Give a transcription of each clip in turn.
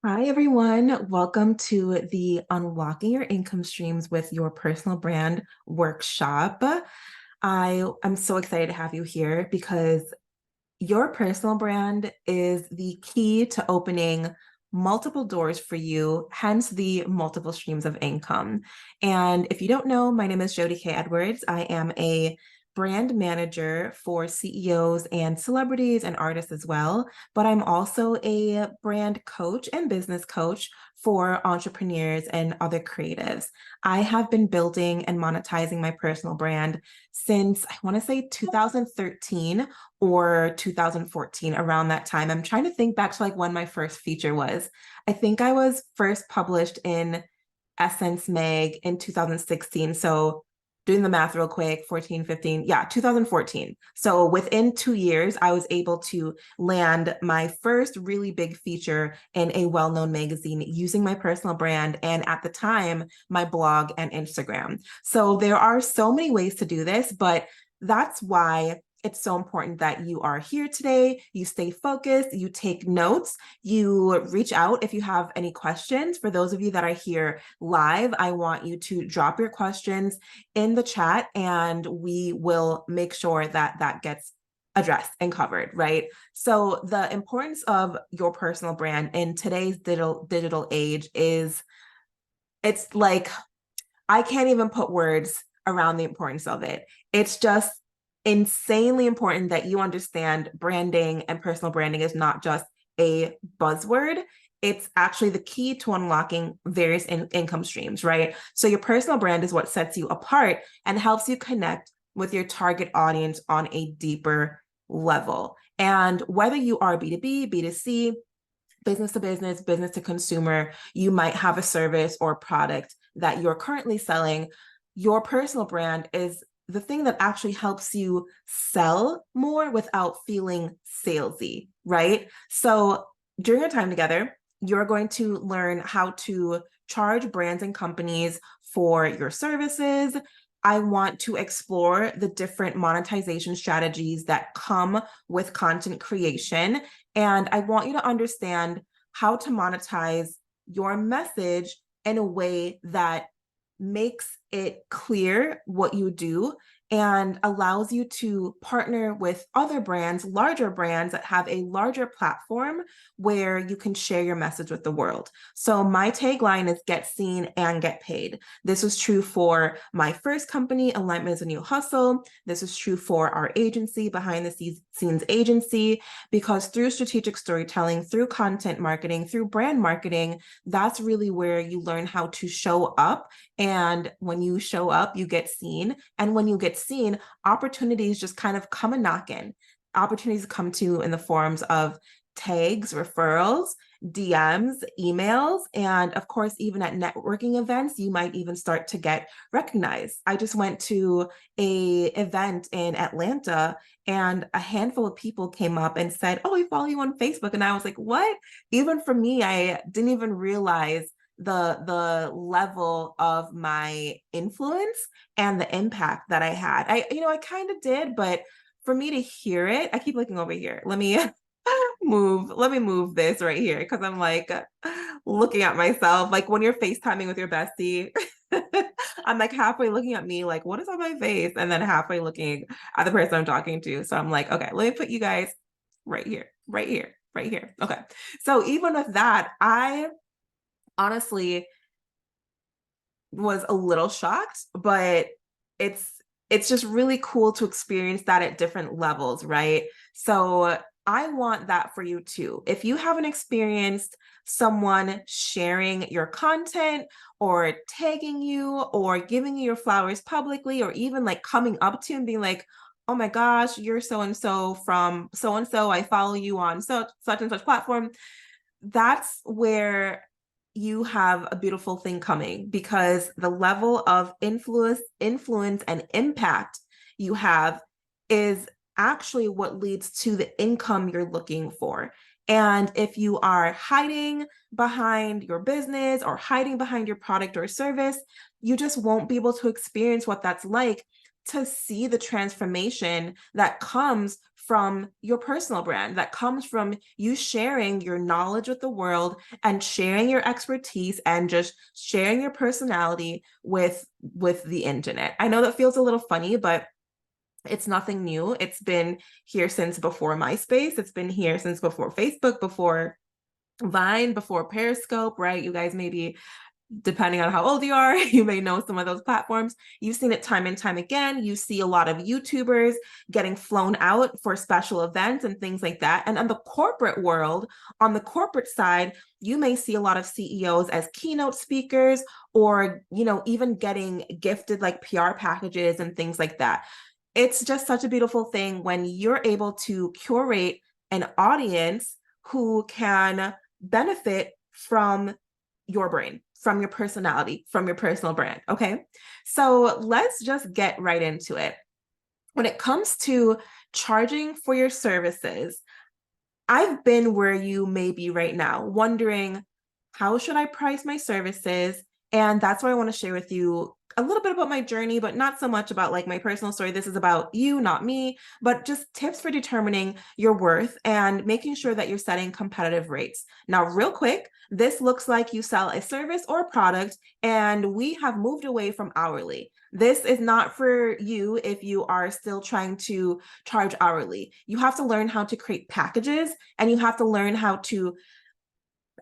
Hi, everyone. Welcome to the Unlocking Your Income Streams with Your Personal Brand workshop. I am so excited to have you here because your personal brand is the key to opening multiple doors for you, hence the multiple streams of income. And if you don't know, my name is Jodi-Kay Edwards. I am a brand manager for CEOs and celebrities and artists as well, but I'm also a brand coach and business coach for entrepreneurs and other creatives. I have been building and monetizing my personal brand since I want to say 2013 or 2014, around that time. I'm trying to think back to like when my first feature was. I think I was first published in Essence Mag in 2016. So doing the math real quick, 14, 15, yeah, 2014. So within 2 years, I was able to land my first really big feature in a well-known magazine using my personal brand and at the time, my blog and Instagram. So there are so many ways to do this, but that's why it's so important that you are here today, you stay focused, you take notes, you reach out if you have any questions. For those of you that are here live, I want you to drop your questions in the chat and we will make sure that that gets addressed and covered, right? So the importance of your personal brand in today's digital age is, it's like, I can't even put words around the importance of it. It's just insanely important that you understand branding and personal branding is not just a buzzword. It's actually the key to unlocking various income streams, right? So your personal brand is what sets you apart and helps you connect with your target audience on a deeper level. And whether you are B2B, B2C, business to business, business to consumer, you might have a service or product that you're currently selling. Your personal brand is the thing that actually helps you sell more without feeling salesy, right? So during our time together, you're going to learn how to charge brands and companies for your services. I want to explore the different monetization strategies that come with content creation. And I want you to understand how to monetize your message in a way that makes it clear what you do and allows you to partner with other brands, larger brands that have a larger platform where you can share your message with the world. So my tagline is get seen and get paid. This was true for my first company, Alignment is a New Hustle. This is true for our agency, Behind the Scenes Agency, because through strategic storytelling, through content marketing, through brand marketing, that's really where you learn how to show up. And when you show up, you get seen. And when you get seen, opportunities just kind of come a knocking. Opportunities come to in the forms of tags, referrals, DMs, emails, and of course, even at networking events, you might even start to get recognized. I just went to a event in Atlanta and a handful of people came up and said, "Oh, we follow you on Facebook." And I was like, "What?" Even for me, I didn't even realize the level of my influence and the impact that I had. I kind of did, but for me to hear it, I keep looking over here. Let me move this right here because I'm like looking at myself. Like when you're FaceTiming with your bestie, I'm like halfway looking at me, like, what is on my face? And then halfway looking at the person I'm talking to. So I'm like, okay, let me put you guys right here, right here, right here. Okay. So even with that, I honestly was a little shocked, but it's it's just really cool to experience that at different levels, right? So I want that for you too. If you haven't experienced someone sharing your content or tagging you or giving you your flowers publicly or even like coming up to you and being like, "Oh my gosh, you're so and so from so and so. I follow you on such and such platform." That's where you have a beautiful thing coming because the level of influence and impact you have is actually what leads to the income you're looking for. And if you are hiding behind your business or hiding behind your product or service, you just won't be able to experience what that's like to see the transformation that comes from your personal brand, that comes from you sharing your knowledge with the world and sharing your expertise and just sharing your personality with the internet. I know that feels a little funny, but it's nothing new. It's been here since before MySpace. It's been here since before Facebook, before Vine, before Periscope, right? You guys maybe, depending on how old you are, you may know some of those platforms. You've seen it time and time again. You see a lot of YouTubers getting flown out for special events and things like that. And on the corporate world, on the corporate side, you may see a lot of CEOs as keynote speakers, or, even getting gifted like PR packages and things like that. It's just such a beautiful thing when you're able to curate an audience who can benefit from your brain, from your personality, from your personal brand. Okay. So let's just get right into it. When it comes to charging for your services, I've been where you may be right now, wondering, how should I price my services? And that's why I want to share with you a little bit about my journey, but not so much about like my personal story. This is about you, not me, but just tips for determining your worth and making sure that you're setting competitive rates. Now, real quick, this looks like you sell a service or a product, and we have moved away from hourly. This is not for you if you are still trying to charge hourly. You have to learn how to create packages, and you have to learn how to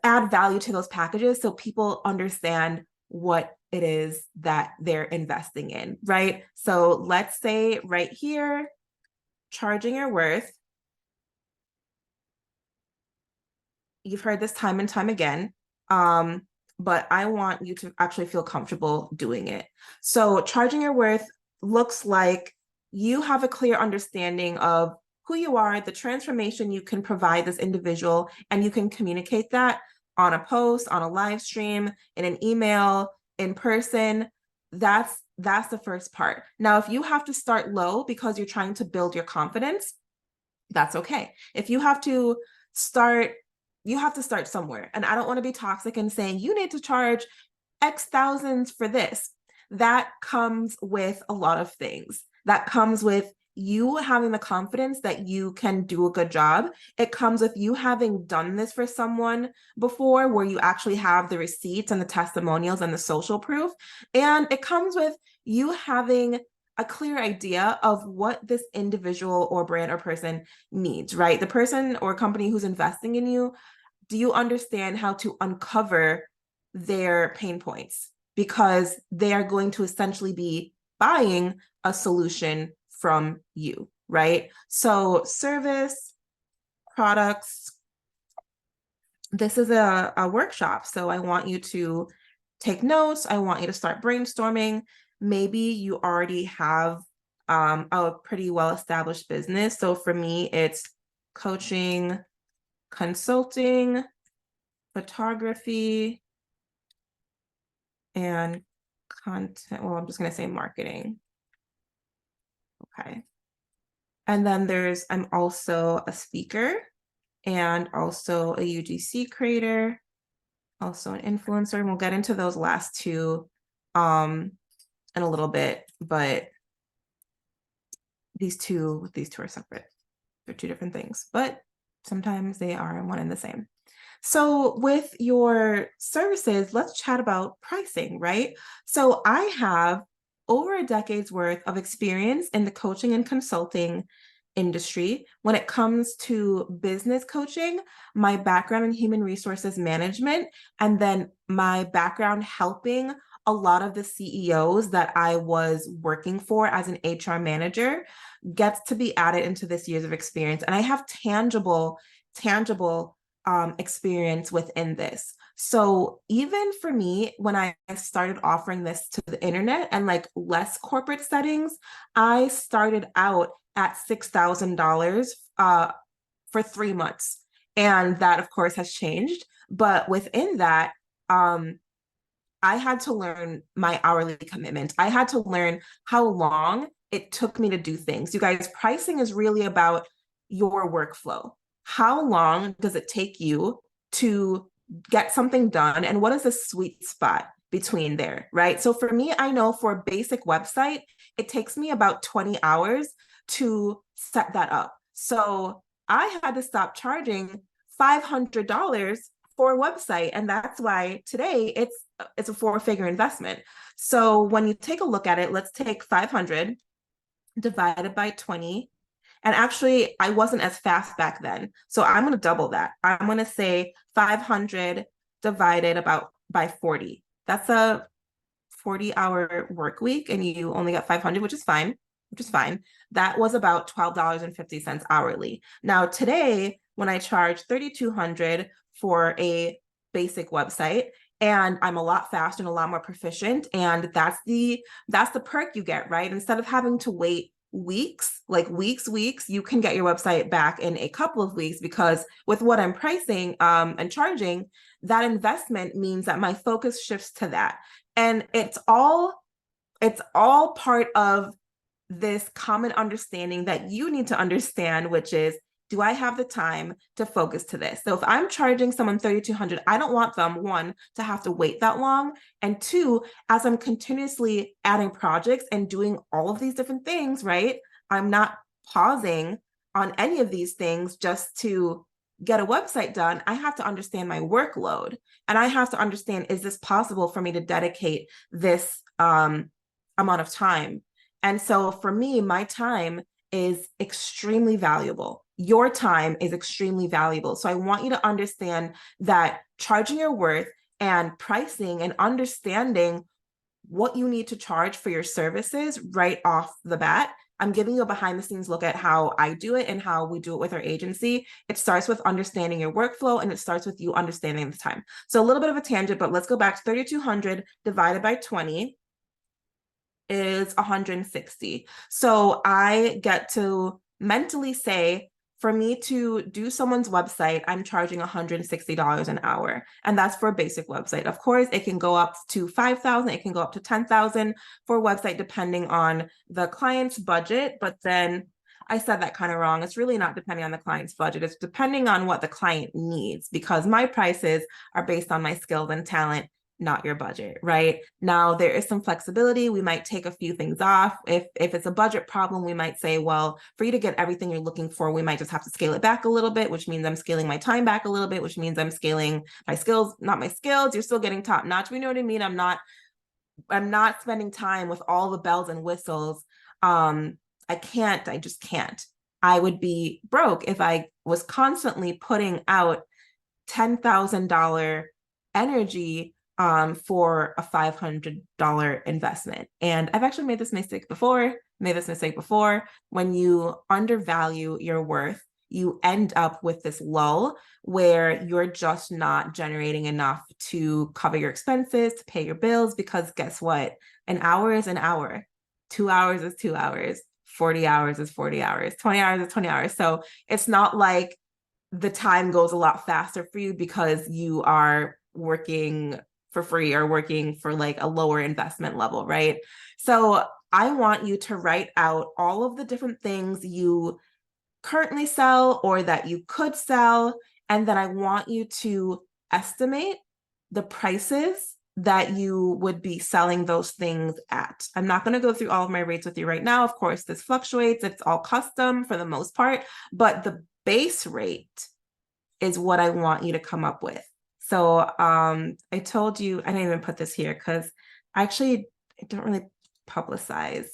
add value to those packages so people understand what it is that they're investing in, right? So let's say right here, charging your worth. You've heard this time and time again, but I want you to actually feel comfortable doing it. So charging your worth looks like you have a clear understanding of who you are, the transformation you can provide this individual, and you can communicate that on a post, on a live stream, in an email, in person. That's the first part. Now, if you have to start low because you're trying to build your confidence, that's okay. If you have to start, you have to start somewhere. And I don't want to be toxic and saying you need to charge X thousands for this. That comes with a lot of things. That comes with you having the confidence that you can do a good job. It comes with you having done this for someone before, where you actually have the receipts and the testimonials and the social proof. And it comes with you having a clear idea of what this individual or brand or person needs, right? The person or company who's investing in you, do you understand how to uncover their pain points? Because they are going to essentially be buying a solution from you, right? So service, products, this is a workshop. So I want you to take notes. I want you to start brainstorming. Maybe you already have a pretty well-established business. So for me, it's coaching, consulting, photography, and content. Well, I'm just going to say marketing. Okay. And then I'm also a speaker and also a UGC creator, also an influencer. And we'll get into those last two in a little bit, but these two are separate. They're two different things, but sometimes they are one and the same. So with your services, let's chat about pricing, right? So I have over a decade's worth of experience in the coaching and consulting industry. When it comes to business coaching, my background in human resources management, and then my background helping a lot of the CEOs that I was working for as an HR manager gets to be added into this years of experience. And I have tangible experience within this. So even for me, when I started offering this to the internet and like less corporate settings, I started out at $6,000 for 3 months. And that of course has changed. But within that, I had to learn my hourly commitment. I had to learn how long it took me to do things. You guys, pricing is really about your workflow. How long does it take you to get something done? And what is the sweet spot between there, right? So for me, I know for a basic website, it takes me about 20 hours to set that up. So I had to stop charging $500 for a website. And that's why today it's a four-figure investment. So when you take a look at it, let's take 500 divided by 20. And actually, I wasn't as fast back then. So I'm going to double that. I'm going to say 500 divided about by 40. That's a 40-hour work week, and you only got 500, which is fine, That was about $12.50 hourly. Now, today, when I charge 3,200 for a basic website, and I'm a lot faster and a lot more proficient, and that's the perk you get, right? Instead of having to wait weeks, you can get your website back in a couple of weeks, because with what I'm pricing and charging, that investment means that my focus shifts to that. And it's all part of this common understanding that you need to understand, which is, do I have the time to focus to this? So if I'm charging someone 3,200, I don't want them, one, to have to wait that long. And two, as I'm continuously adding projects and doing all of these different things, right? I'm not pausing on any of these things just to get a website done. I have to understand my workload, and I have to understand, is this possible for me to dedicate this amount of time? And so for me, my time is extremely valuable. Your time is extremely valuable. So I want you to understand that charging your worth and pricing and understanding what you need to charge for your services right off the bat. I'm giving you a behind the scenes look at how I do it and how we do it with our agency. It starts with understanding your workflow, and it starts with you understanding the time. So a little bit of a tangent, but let's go back to 3,200 divided by 20 is 160. So I get to mentally say, for me to do someone's website, I'm charging $160 an hour. And that's for a basic website. Of course, it can go up to 5,000, it can go up to 10,000 for a website, depending on the client's budget. But then I said that kind of wrong. It's really not depending on the client's budget. It's depending on what the client needs, because my prices are based on my skills and talent, not your budget, right? Now, there is some flexibility. We might take a few things off. If it's a budget problem, we might say, well, for you to get everything you're looking for, we might just have to scale it back a little bit, which means I'm scaling my time back a little bit, which means I'm scaling my skills, not my skills. You're still getting top notch. You know what I mean? I'm not spending time with all the bells and whistles. I just can't. I would be broke if I was constantly putting out $10,000 energy for a $500 investment. And I've actually made this mistake before. When you undervalue your worth, you end up with this lull where you're just not generating enough to cover your expenses, to pay your bills, because guess what? An hour is an hour. 2 hours is 2 hours. 40 hours is 40 hours. 20 hours is 20 hours. So it's not like the time goes a lot faster for you because you are working for free or working for like a lower investment level, right? So I want you to write out all of the different things you currently sell or that you could sell. And then I want you to estimate the prices that you would be selling those things at. I'm not going to go through all of my rates with you right now. Of course, this fluctuates. It's all custom for the most part, but the base rate is what I want you to come up with. So I told you, I didn't even put this here because I don't really publicize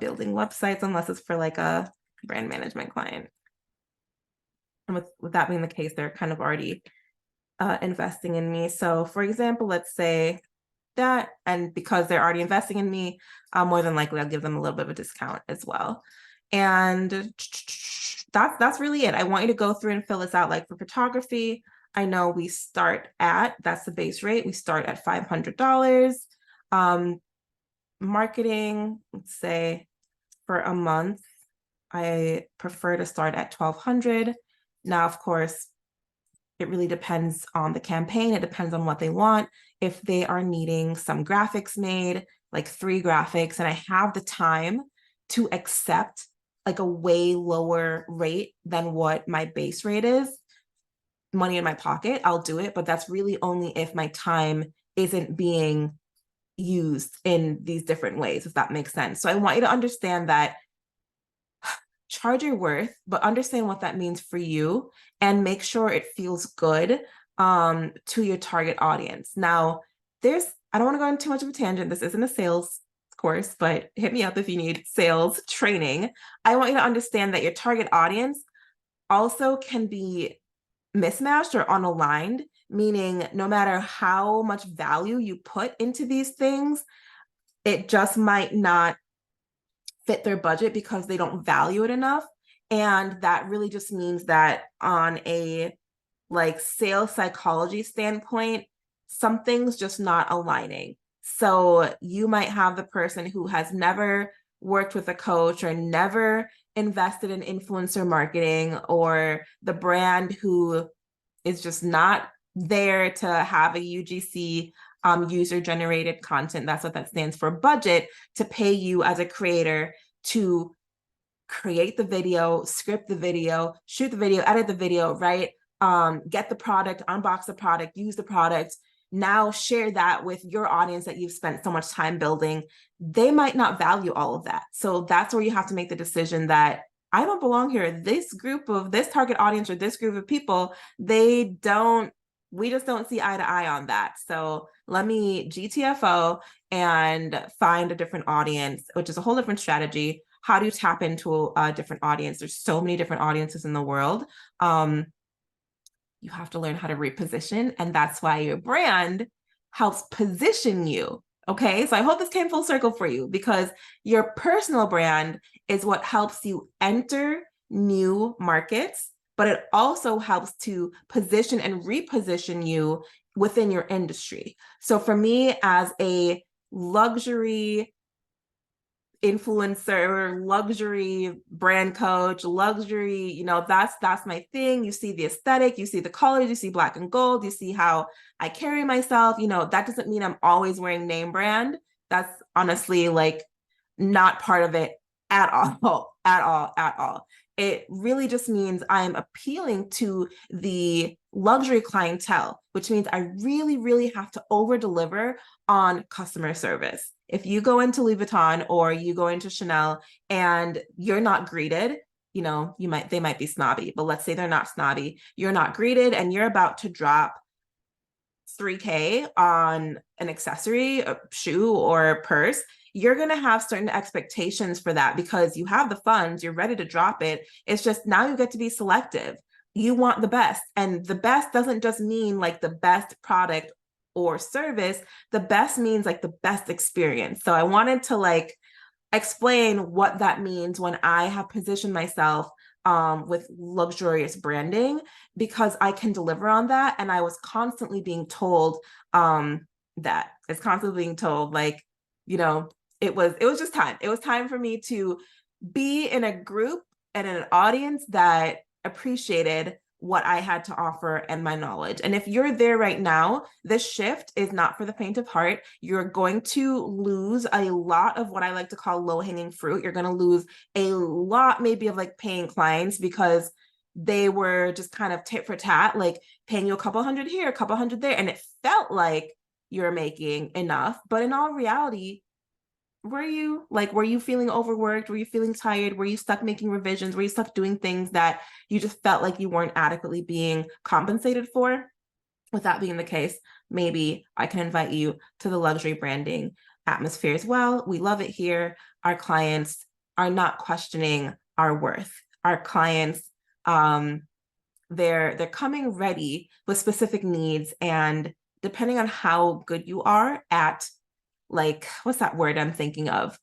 building websites unless it's for like a brand management client. And with that being the case, they're kind of already investing in me. So for example, let's say that, and because they're already investing in me, more than likely I'll give them a little bit of a discount as well. And that's really it. I want you to go through and fill this out. Like for photography, I know we start at, that's the base rate. We start at $500. Marketing, let's say for a month, I prefer to start at $1,200. Now, of course, it really depends on the campaign. It depends on what they want. If they are needing some graphics made, like 3 graphics, and I have the time to accept like a way lower rate than what my base rate is, money in my pocket, I'll do it. But that's really only if my time isn't being used in these different ways, if that makes sense. So I want you to understand that charge your worth, but understand what that means for you and make sure it feels good to your target audience. Now, I don't want to go into too much of a tangent. This isn't a sales course, but hit me up if you need sales training. I want you to understand that your target audience also can be mismatched or unaligned, meaning no matter how much value you put into these things, it just might not fit their budget because they don't value it enough. And that really just means that on a like sales psychology standpoint, something's just not aligning. So you might have the person who has never worked with a coach or never invested in influencer marketing, or the brand who is just not there to have a UGC, user generated content. That's what that stands for, budget, to pay you as a creator to create the video, script the video, shoot the video, edit the video, right? Get the product, unbox the product, use the product, now share that with your audience that you've spent so much time building. They might not value all of that. So that's where you have to make the decision that I don't belong here. This target audience or this group of people, we just don't see eye to eye on that. So let me GTFO and find a different audience, which is a whole different strategy. How do you tap into a different audience? There's so many different audiences in the world. You have to learn how to reposition, and that's why your brand helps position you. Okay, so I hope this came full circle for you, because your personal brand is what helps you enter new markets, but it also helps to position and reposition you within your industry. So for me, as a luxury influencer, luxury brand coach, luxury, that's my thing. You see the aesthetic, you see the colors, you see black and gold, you see how I carry myself. That doesn't mean I'm always wearing name brand. That's honestly like not part of it at all, at all, at all. It really just means I'm appealing to the luxury clientele, which means I really, really have to over deliver on customer service. If you go into Louis Vuitton or you go into Chanel and you're not greeted, they might be snobby, but let's say they're not snobby. You're not greeted and you're about to drop $3,000 on an accessory, a shoe or purse. You're going to have certain expectations for that because you have the funds, you're ready to drop it. It's just now you get to be selective. You want the best, and the best doesn't just mean like the best product or service. The best means like the best experience. So I wanted to like explain what that means when I have positioned myself with luxurious branding, because I can deliver on that. And I was constantly being told that it's constantly being told like, it was just time. It was time for me to be in a group and in an audience that appreciated what I had to offer and my knowledge. And if you're there right now, this shift is not for the faint of heart. You're going to lose a lot of what I like to call low-hanging fruit. You're going to lose a lot maybe of like paying clients because they were just kind of tit for tat, like paying you a couple hundred here, a couple hundred there. And it felt like you're making enough. But in all reality, were you feeling overworked? Were you feeling tired? Were you stuck making revisions? Were you stuck doing things that you just felt like you weren't adequately being compensated for? With that being the case, maybe I can invite you to the luxury branding atmosphere as well. We love it here. Our clients are not questioning our worth. Our clients, they're coming ready with specific needs, and depending on how good you are at, like, what's that word I'm thinking of?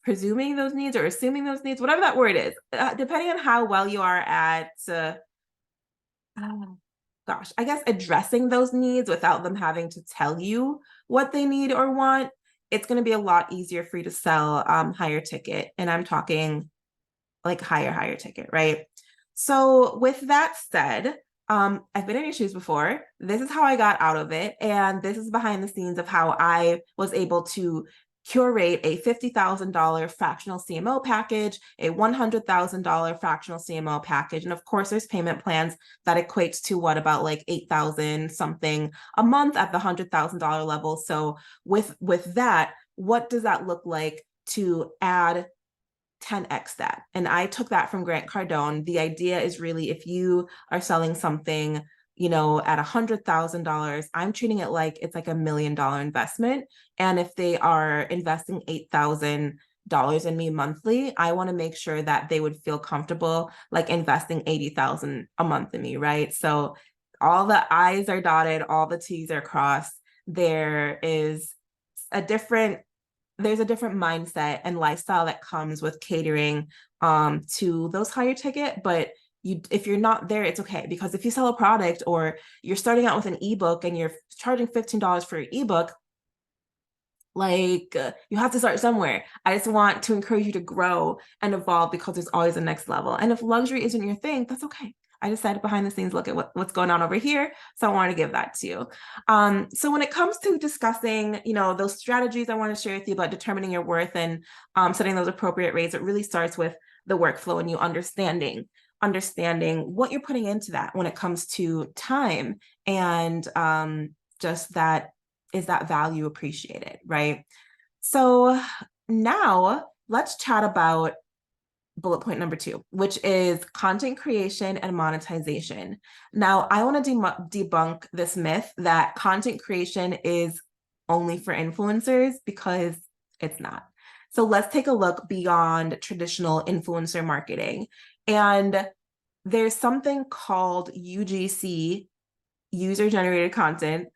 Presuming those needs or assuming those needs, whatever that word is, depending on how well you are at, I guess addressing those needs without them having to tell you what they need or want, it's going to be a lot easier for you to sell higher ticket. And I'm talking like higher ticket, right? So with that said, I've been in your shoes before. This is how I got out of it. And this is behind the scenes of how I was able to curate a $50,000 fractional CMO package, a $100,000 fractional CMO package. And of course, there's payment plans that equates to what, about like 8,000 something a month at the $100,000 level. So with that, what does that look like to add 10x that. And I took that from Grant Cardone. The idea is really, if you are selling something, you know, at $100,000, I'm treating it like it's like $1 million investment. And if they are investing $8,000 in me monthly, I want to make sure that they would feel comfortable like investing 80,000 a month in me, right? So all the I's are dotted, all the T's are crossed. There is a different there's a different mindset and lifestyle that comes with catering to those higher ticket, but if you're not there, it's okay. Because if you sell a product or you're starting out with an ebook and you're charging $15 for your ebook, like you have to start somewhere. I just want to encourage you to grow and evolve because there's always a next level. And if luxury isn't your thing, that's okay. I decided behind the scenes, look at what's going on over here. So I want to give that to you. So when it comes to discussing, you know, those strategies I want to share with you about determining your worth and setting those appropriate rates, it really starts with the workflow and you understanding what you're putting into that when it comes to time and just that, is that value appreciated, right? So now let's chat about bullet point number 2, which is content creation and monetization. Now, I want to debunk this myth that content creation is only for influencers, because it's not. So let's take a look beyond traditional influencer marketing. And there's something called UGC, user-generated content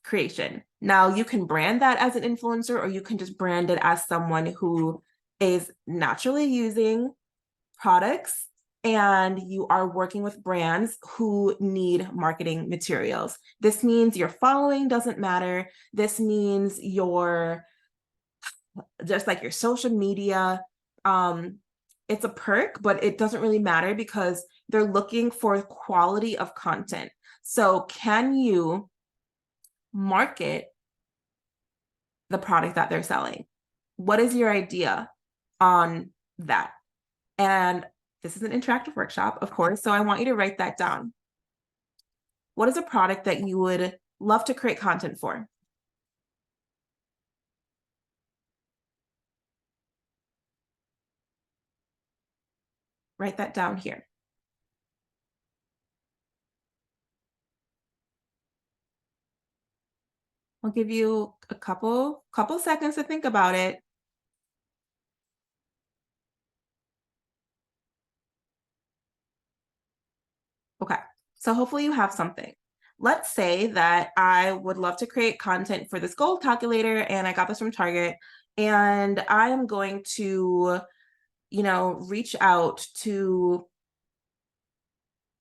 creation. Now, you can brand that as an influencer, or you can just brand it as someone who is naturally using products and you are working with brands who need marketing materials. This means your following doesn't matter. This means your, just like your social media, it's a perk, but it doesn't really matter because they're looking for quality of content. So can you market the product that they're selling? What is your idea on that? And this is an interactive workshop, of course, so I want you to write that down. What is a product that you would love to create content for? Write that down here. I'll give you a couple seconds to think about it. Okay, so hopefully you have something. Let's say that I would love to create content for this gold calculator and I got this from Target, and I am going to, you know, reach out to,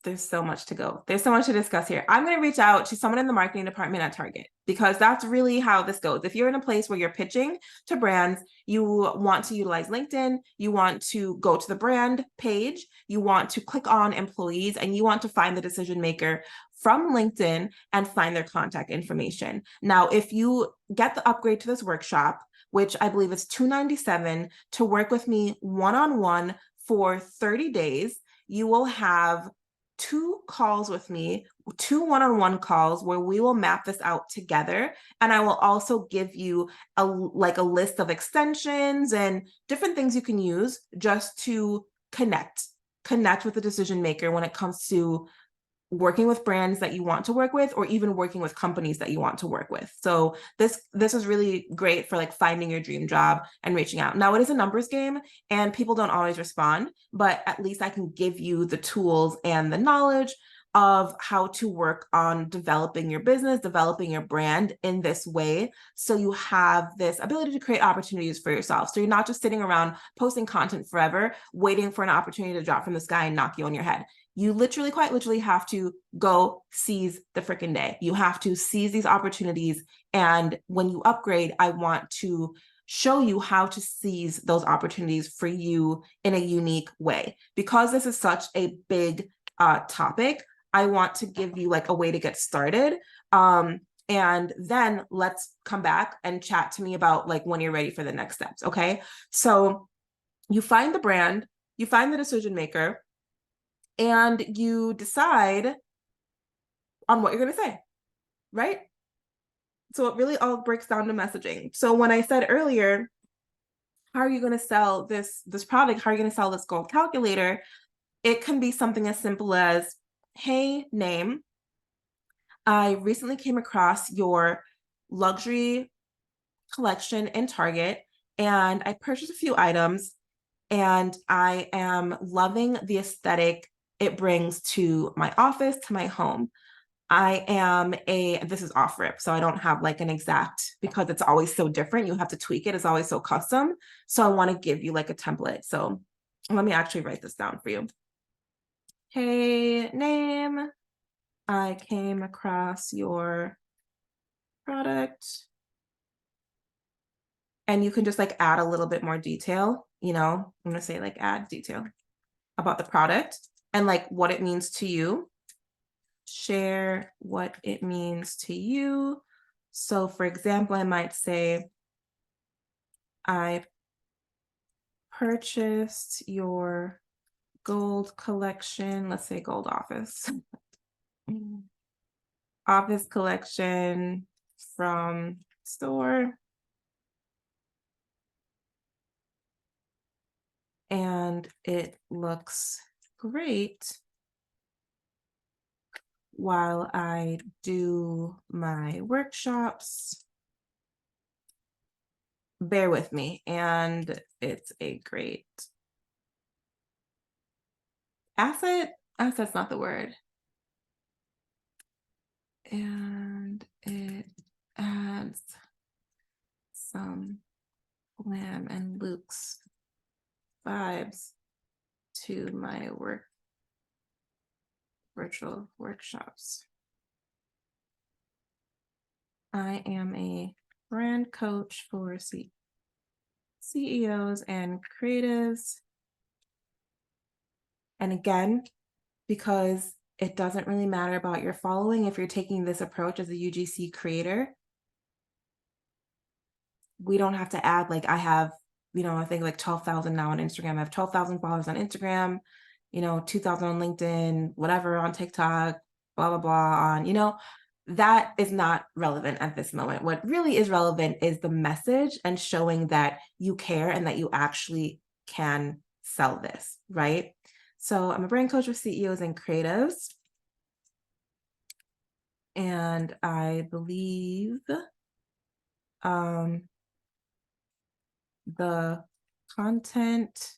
there's so much to go. There's so much to discuss here. I'm going to reach out to someone in the marketing department at Target, because that's really how this goes. If you're in a place where you're pitching to brands, you want to utilize LinkedIn, you want to go to the brand page, you want to click on employees, and you want to find the decision maker from LinkedIn and find their contact information. Now, if you get the upgrade to this workshop, which I believe is $297 to work with me one-on-one for 30 days, you will have 2 calls with me, 2 one-on-one calls where we will map this out together. And I will also give you a list of extensions and different things you can use just to connect with the decision maker when it comes to working with brands that you want to work with, or even working with companies that you want to work with. So this is really great for like finding your dream job and reaching out. Now, it is a numbers game and people don't always respond, but at least I can give you the tools and the knowledge of how to work on developing your business, developing your brand in this way. So you have this ability to create opportunities for yourself. So you're not just sitting around posting content forever, waiting for an opportunity to drop from the sky and knock you on your head. You literally, quite literally, have to go seize the freaking day. You have to seize these opportunities. And when you upgrade, I want to show you how to seize those opportunities for you in a unique way. Because this is such a big topic, I want to give you like a way to get started. And then let's come back and chat to me about like when you're ready for the next steps. Okay. So you find the brand, you find the decision maker, and you decide on what you're going to say, right? So it really all breaks down to messaging. So when I said earlier, how are you going to sell this product? How are you going to sell this goal calculator? It can be something as simple as, hey, name, I recently came across your luxury collection in Target and I purchased a few items and I am loving the aesthetic it brings to my office, to my home. This is off rip, so I don't have like an exact, because it's always so different. You have to tweak it. It's always so custom. So I want to give you like a template. So let me actually write this down for you. Hey, name, I came across your product. And you can just like add a little bit more detail, I'm gonna say like add detail about the product and like what it means to you. Share what it means to you. So for example, I might say, I purchased your gold collection, let's say gold office, office collection from store. And it looks great while I do my workshops. Bear with me. And it's a great asset. Asset's not the word. And it adds some glam and luxe vibes to my virtual workshops. I am a brand coach for CEOs and creatives. And again, because it doesn't really matter about your following if you're taking this approach as a UGC creator, we don't have to add like I have, I think like 12,000 now on Instagram. I have 12,000 followers on Instagram, 2,000 on LinkedIn, whatever on TikTok, blah, blah, blah on, that is not relevant at this moment. What really is relevant is the message and showing that you care and that you actually can sell this, right? So I'm a brand coach with CEOs and creatives. And I believe the content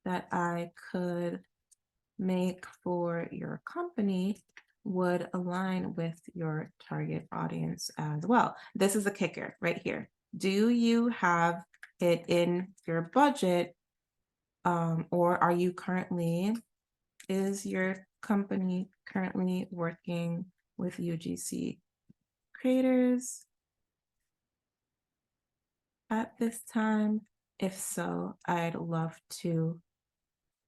that I could make for your company would align with your target audience as well. This is the kicker right here. Do you have it in your budget, or is your company currently working with UGC creators at this time? If so, I'd love to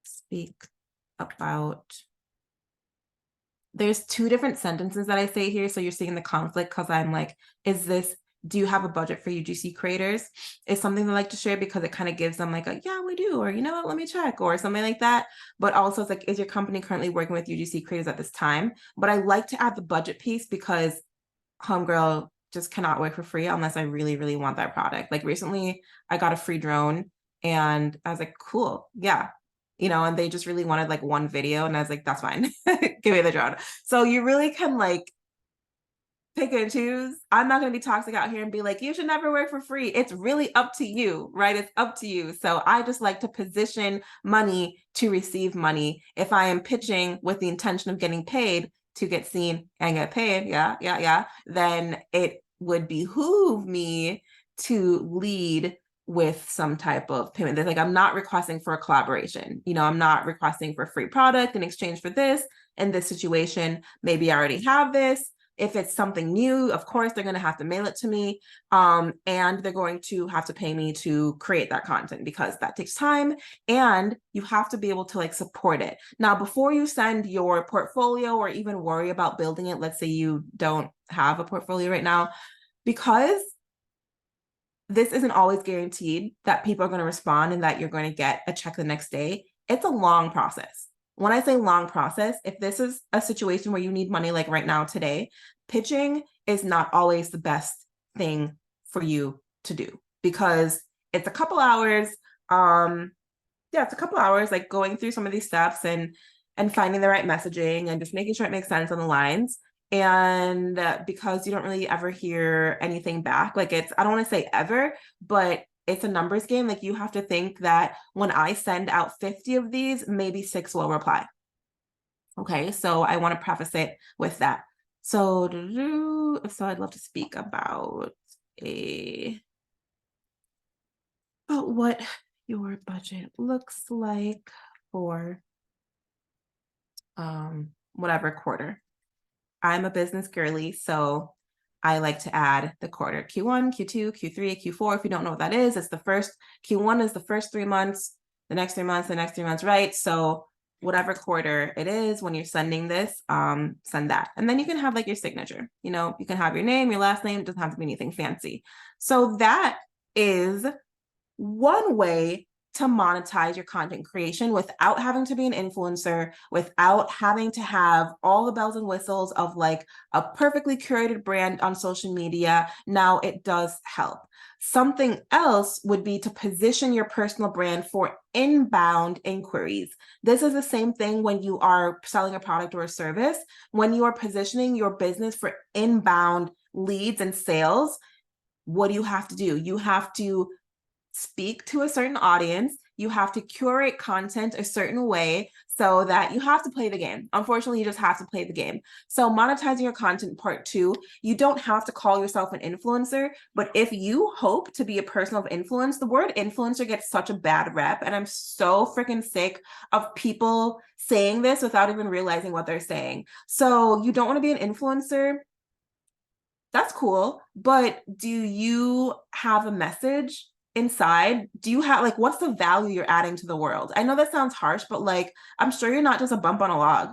speak about. There's two different sentences that I say here. So you're seeing the conflict because I'm like, do you have a budget for UGC creators? It's something I like to share because it kind of gives them like yeah, we do, or what, let me check, or something like that. But also it's like, is your company currently working with UGC creators at this time? But I like to add the budget piece because homegirl just cannot work for free unless I really, really want that product. Like recently I got a free drone and I was like, cool, yeah. And they just really wanted like one video and I was like, that's fine. Give me the drone. So you really can like pick and choose. I'm not going to be toxic out here and be like, you should never work for free. It's really up to you, right? It's up to you. So I just like to position money to receive money. If I am pitching with the intention of getting paid to get seen and get paid, then it would behoove me to lead with some type of payment. There's like, I'm not requesting for a collaboration. I'm not requesting for a free product in exchange for this. In this situation, maybe I already have this. If it's something new, of course, they're going to have to mail it to me. And they're going to have to pay me to create that content because that takes time and you have to be able to like support it. Now, before you send your portfolio or even worry about building it, let's say you don't have a portfolio right now, because this isn't always guaranteed that people are going to respond and that you're going to get a check the next day. It's a long process. When I say long process, if this is a situation where you need money like right now today, pitching is not always the best thing for you to do because it's a couple hours. Yeah, it's a couple hours, like going through some of these steps and finding the right messaging and just making sure it makes sense on the lines. And because you don't really ever hear anything back, like I don't want to say ever, but it's a numbers game. Like you have to think that when I send out 50 of these, maybe 6 will reply. Okay, so I want to preface it with that. So I'd love to speak about what your budget looks like for whatever quarter. I'm a business girly, so I like to add the quarter. Q1, Q2, Q3, Q4. If you don't know what that is, it's the first, Q1 is the first 3 months, the next 3 months, the next 3 months, right? So whatever quarter it is, when you're sending this, send that. And then you can have like your signature, you know, you can have your name, your last name, it doesn't have to be anything fancy. So that is one way to monetize your content creation without having to be an influencer, without having to have all the bells and whistles of like a perfectly curated brand on social media. Now, it does help. Something else would be to position your personal brand for inbound inquiries. This is the same thing when you are selling a product or a service. When you are positioning your business for inbound leads and sales, what do you have to do? You have to speak to a certain audience. You have to curate content a certain way so that you have to play the game. Unfortunately, you just have to play the game. So monetizing your content, part 2, you don't have to call yourself an influencer, but if you hope to be a person of influence, the word influencer gets such a bad rep. And I'm so freaking sick of people saying this without even realizing what they're saying. So you don't want to be an influencer. That's cool. But do you have a message inside? Do you have like, what's the value you're adding to the world? I know that sounds harsh, but like, I'm sure you're not just a bump on a log.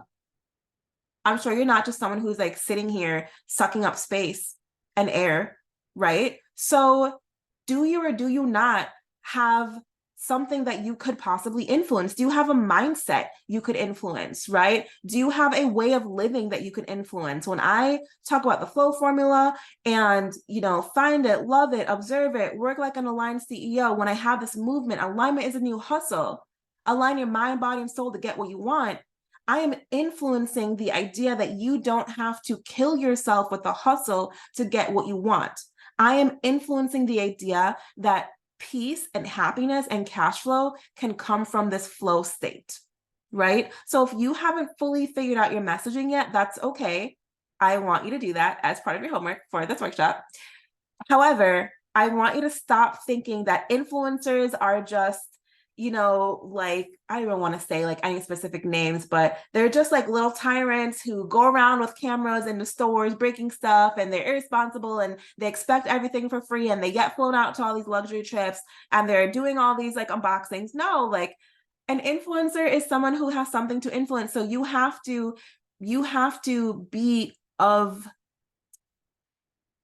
I'm sure you're not just someone who's like sitting here sucking up space and air, right? So do you or do you not have something that you could possibly influence? Do you have a mindset you could influence, right? Do you have a way of living that you can influence? When I talk about the flow formula and, you know, find it, love it, observe it, work like an aligned CEO, when I have this movement, alignment is a new hustle. Align your mind, body, and soul to get what you want. I am influencing the idea that you don't have to kill yourself with the hustle to get what you want. I am influencing the idea that peace and happiness and cash flow can come from this flow state, right? So if you haven't fully figured out your messaging yet, that's okay. I want you to do that as part of your homework for this workshop. However, I want you to stop thinking that influencers are just, you know, like, I don't even want to say like any specific names, but they're just like little tyrants who go around with cameras in the stores breaking stuff, and they're irresponsible and they expect everything for free, and they get flown out to all these luxury trips and they're doing all these like unboxings. No, like an influencer is someone who has something to influence. So you have to be of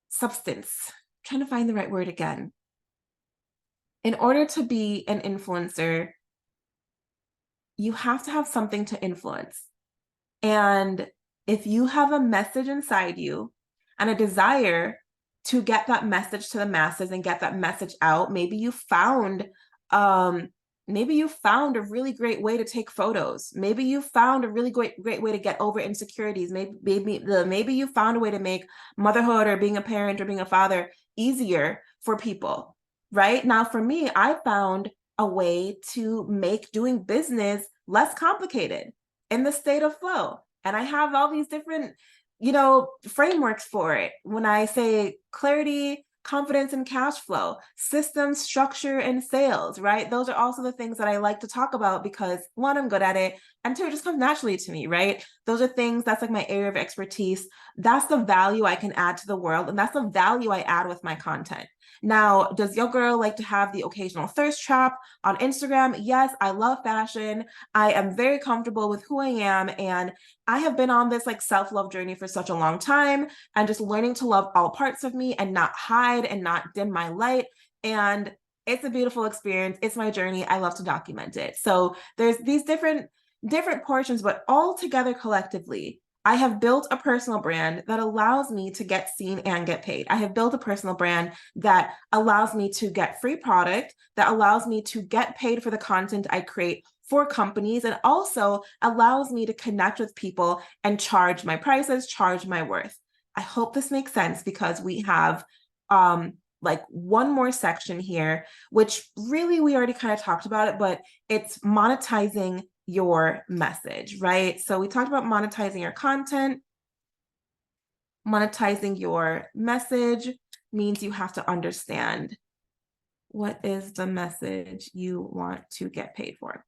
substance. I'm trying to find the right word again. In order to be an influencer, you have to have something to influence. And if you have a message inside you and a desire to get that message to the masses and get that message out, maybe you found a really great way to take photos. Maybe you found a really great way to get over insecurities. Maybe you found a way to make motherhood or being a parent or being a father easier for people. Right now, for me, I found a way to make doing business less complicated in the state of flow. And I have all these different, you know, frameworks for it. When I say clarity, confidence, and cash flow, systems, structure, and sales, right? Those are also the things that I like to talk about because 1, I'm good at it, and 2, it just comes naturally to me, right? Those are things, that's like my area of expertise. That's the value I can add to the world, and that's the value I add with my content. Now, does your girl like to have the occasional thirst trap on Instagram? Yes, I love fashion. I am very comfortable with who I am, and I have been on this like self-love journey for such a long time, and just learning to love all parts of me and not hide and not dim my light. And it's a beautiful experience. It's my journey. I love to document it. So there's these different portions, but all together collectively, I have built a personal brand that allows me to get seen and get paid. I have built a personal brand that allows me to get free product, that allows me to get paid for the content I create for companies, and also allows me to connect with people and charge my prices, charge my worth. I hope this makes sense, because we have like one more section here, which really we already kind of talked about it, but it's monetizing your message, right? So we talked about monetizing your content. Monetizing your message means you have to understand what is the message you want to get paid for.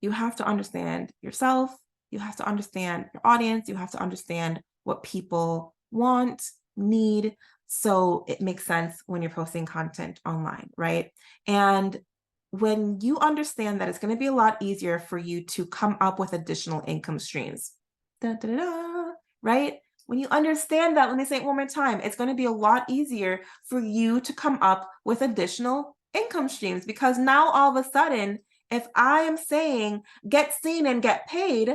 You have to understand yourself. You have to understand your audience. You have to understand what people want, need. So it makes sense when you're posting content online, right? And when you understand that, it's going to be a lot easier for you to come up with additional income streams. Da, da, da, da, right? When you understand that, let me say it one more time, it's going to be a lot easier for you to come up with additional income streams, because now all of a sudden, if I am saying get seen and get paid,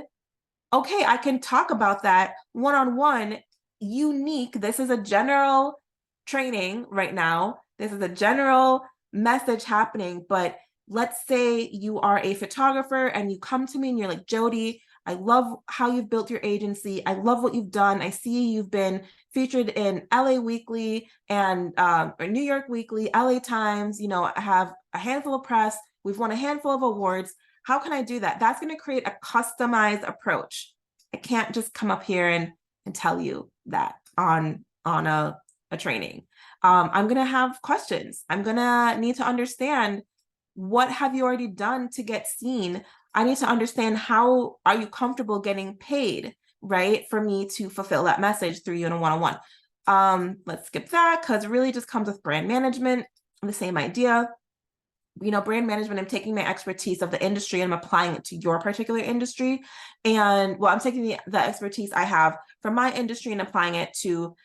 okay, I can talk about that one-on-one, unique. This is a general training right now. This is a general message happening. But let's say you are a photographer and you come to me and you're like, Jodi, I love how you've built your agency. I love what you've done. I see you've been featured in LA Weekly and or New York Weekly, LA Times. You know, I have a handful of press. We've won a handful of awards. How can I do that? That's going to create a customized approach. I can't just come up here and tell you that on a training. I'm going to have questions. I'm going to need to understand, what have you already done to get seen? I need to understand, how are you comfortable getting paid, right? For me to fulfill that message through you in a one-on-one. Let's skip that, because it really just comes with brand management, the same idea. You know, brand management, I'm taking my expertise of the industry and I'm applying it to your particular industry. And well, I'm taking the expertise I have from my industry and applying it to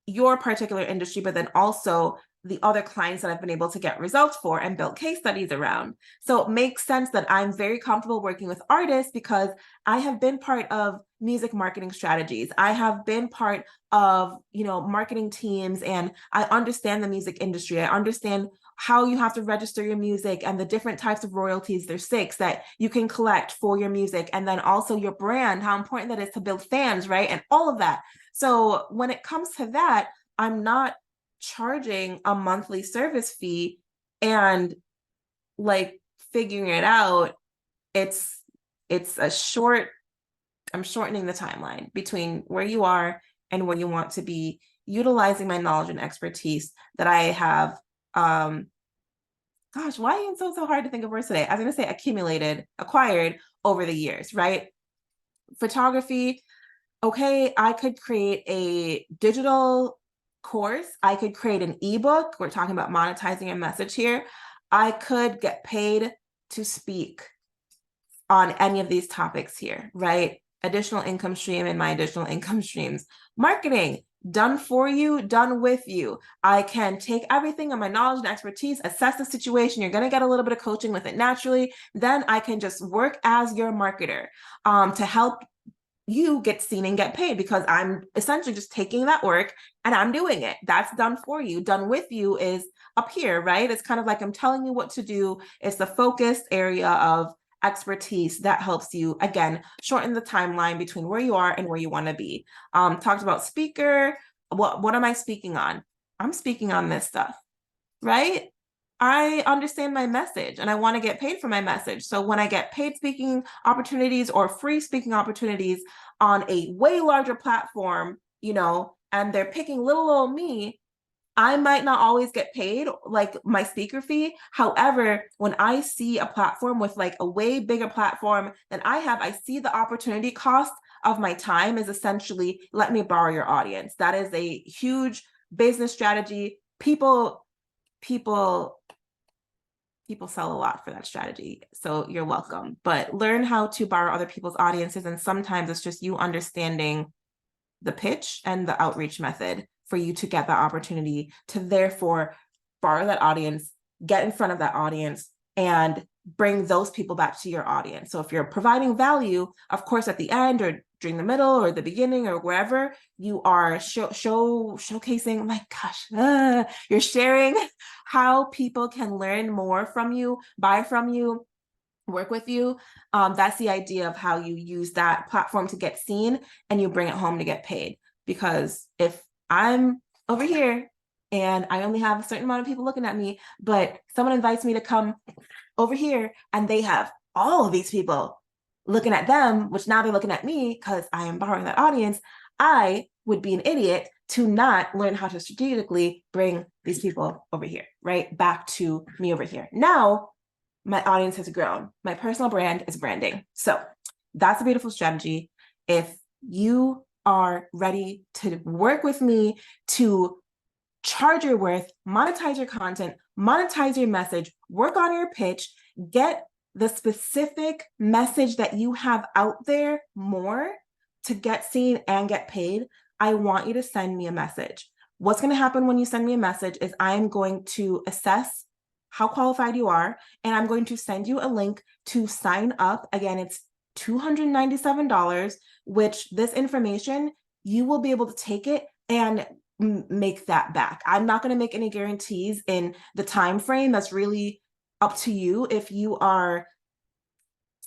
your particular industry, but then also the other clients that I've been able to get results for and build case studies around. So it makes sense that I'm very comfortable working with artists, because I have been part of music marketing strategies. I have been part of, you know, marketing teams, and I understand the music industry. I understand how you have to register your music and the different types of royalties. There's 6 that you can collect for your music. And then also your brand, how important that is to build fans, right? And all of that. So when it comes to that, I'm not charging a monthly service fee and like figuring it out. It's a short, I'm shortening the timeline between where you are and where you want to be, utilizing my knowledge and expertise that I have. Gosh, why is it so hard to think of words today? I was going to say acquired over the years, right? Photography. Okay, I could create a digital course. I could create an ebook. We're talking about monetizing a message here. I could get paid to speak on any of these topics here, right? Additional income stream and my additional income streams. Marketing, done for you, done with you. I can take everything on my knowledge and expertise, assess the situation. You're going to get a little bit of coaching with it naturally. Then I can just work as your marketer to help you get seen and get paid, because I'm essentially just taking that work and I'm doing it. That's done for you. Done with you is up here, right? It's kind of like I'm telling you what to do. It's the focused area of expertise that helps you, again, shorten the timeline between where you are and where you want to be. Talked about speaker. What am I speaking on? I'm speaking on this stuff, right? I understand my message and I want to get paid for my message. So when I get paid speaking opportunities or free speaking opportunities on a way larger platform, you know, and they're picking little old me, I might not always get paid like my speaker fee. However, when I see a platform with like a way bigger platform than I have, I see the opportunity cost of my time is essentially, let me borrow your audience. That is a huge business strategy. People sell a lot for that strategy. So you're welcome. But learn how to borrow other people's audiences. And sometimes it's just you understanding the pitch and the outreach method for you to get that opportunity to therefore borrow that audience, get in front of that audience, and bring those people back to your audience. So if you're providing value, of course, at the end or during the middle or the beginning or wherever, you are showcasing, my gosh, you're sharing how people can learn more from you, buy from you, work with you. That's the idea of how you use that platform to get seen and you bring it home to get paid. Because if I'm over here and I only have a certain amount of people looking at me, but someone invites me to come over here and they have all of these people looking at them, which now they're looking at me because I am borrowing that audience, I would be an idiot to not learn how to strategically bring these people over here, right? Back to me over here. Now, my audience has grown. My personal brand is branding. So that's a beautiful strategy. If you are ready to work with me to charge your worth, monetize your content, monetize your message, work on your pitch, get the specific message that you have out there more to get seen and get paid, I want you to send me a message. What's going to happen when you send me a message is I'm going to assess how qualified you are, and I'm going to send you a link to sign up. Again, it's $297, which this information, you will be able to take it and make that back. I'm not going to make any guarantees in the time frame. That's really up to you. If you are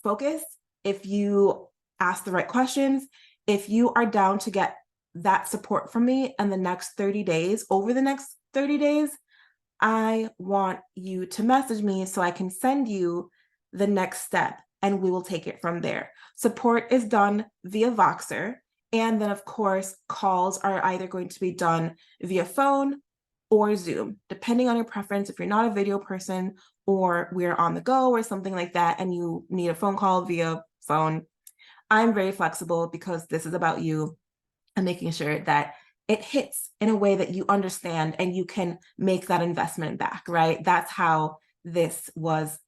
focused, if you ask the right questions, if you are down to get that support from me in the next 30 days, over the next 30 days, I want you to message me so I can send you the next step and we will take it from there. Support is done via Voxer. And then, of course, calls are either going to be done via phone or Zoom, depending on your preference. If you're not a video person or we're on the go or something like that, and you need a phone call via phone, I'm very flexible because this is about you and making sure that it hits in a way that you understand and you can make that investment back, right? That's how this was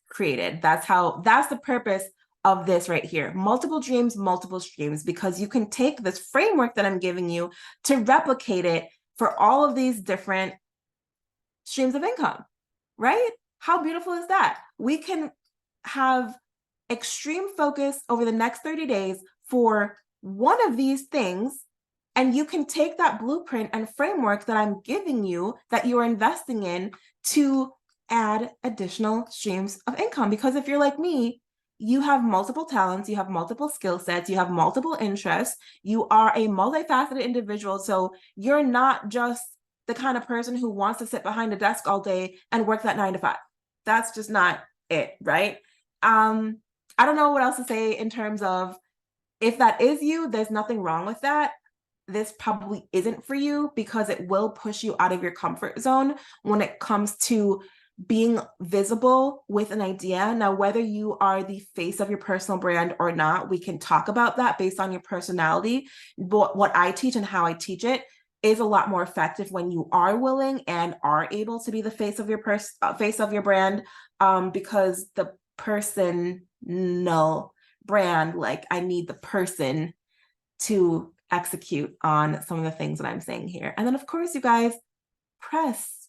created. That's the purpose of this right here. Multiple dreams, multiple streams, because you can take this framework that I'm giving you to replicate it for all of these different streams of income, right? How beautiful is that? We can have extreme focus over the next 30 days for one of these things, and you can take that blueprint and framework that I'm giving you, that you're investing in, to add additional streams of income. Because if you're like me, you have multiple talents, you have multiple skill sets, you have multiple interests, you are a multifaceted individual. So you're not just the kind of person who wants to sit behind a desk all day and work that 9 to 5. That's just not it, right? I don't know what else to say in terms of, if that is you, there's nothing wrong with that. This probably isn't for you because it will push you out of your comfort zone when it comes to being visible with an idea. Now, whether you are the face of your personal brand or not, we can talk about that based on your personality. But what I teach and how I teach it is a lot more effective when you are willing and are able to be the face of your face of your brand, because the personal brand, like, I need the person to execute on some of the things that I'm saying here. And then, of course, you guys, press,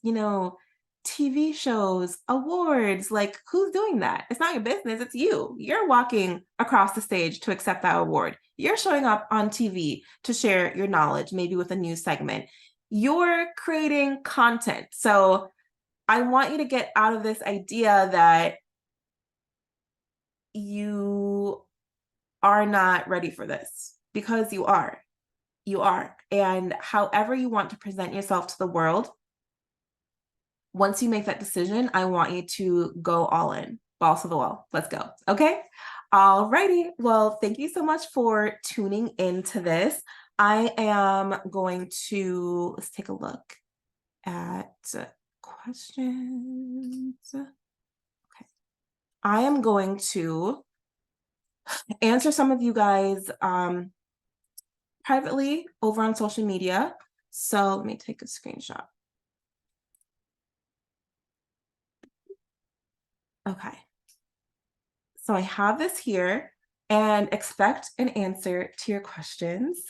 TV shows, awards, like, who's doing that? It's not your business, it's you. You're walking across the stage to accept that award. You're showing up on TV to share your knowledge, maybe with a news segment. You're creating content. So I want you to get out of this idea that you are not ready for this, because you are. You are. And however you want to present yourself to the world, once you make that decision, I want you to go all in, balls to the wall. Let's go. Okay. Alrighty. Well, thank you so much for tuning into this. I am going to, let's take a look at questions. Okay. I am going to answer some of you guys privately over on social media. So let me take a screenshot. Okay. So I have this here, and expect an answer to your questions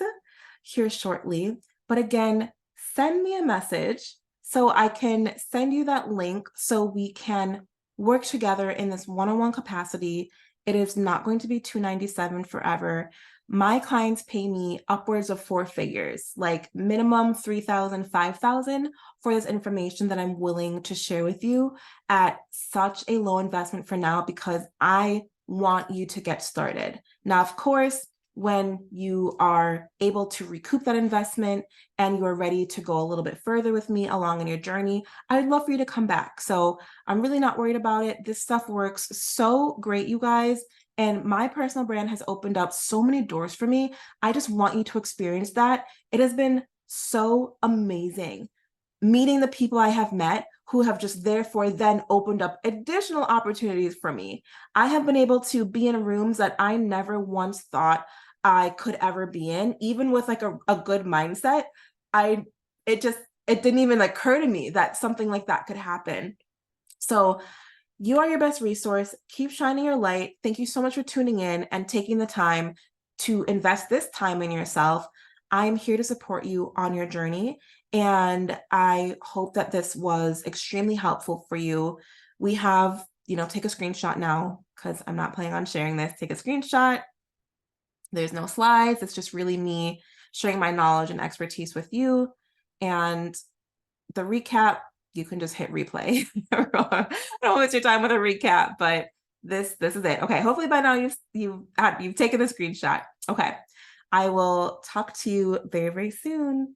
here shortly. But again, send me a message so I can send you that link so we can work together in this one-on-one capacity. It is not going to be $297 forever. My clients pay me upwards of four figures, like minimum 3,000, 5,000 for this information that I'm willing to share with you at such a low investment for now because I want you to get started. Now, of course, when you are able to recoup that investment and you are ready to go a little bit further with me along in your journey, I'd love for you to come back. So I'm really not worried about it. This stuff works so great, you guys. And my personal brand has opened up so many doors for me. I just want you to experience that. It has been so amazing meeting the people I have met who have just therefore then opened up additional opportunities for me. I have been able to be in rooms that I never once thought I could ever be in, even with like a good mindset. I it just it didn't even occur to me that something like that could happen. So you are your best resource. Keep shining your light. Thank you so much for tuning in and taking the time to invest this time in yourself. I'm here to support you on your journey. And I hope that this was extremely helpful for you. We have, take a screenshot now because I'm not planning on sharing this. Take a screenshot. There's no slides. It's just really me sharing my knowledge and expertise with you. And the recap, you can just hit replay. I don't waste your time with a recap, but this is it. Okay, hopefully by now you've taken a screenshot. Okay, I will talk to you very, very soon.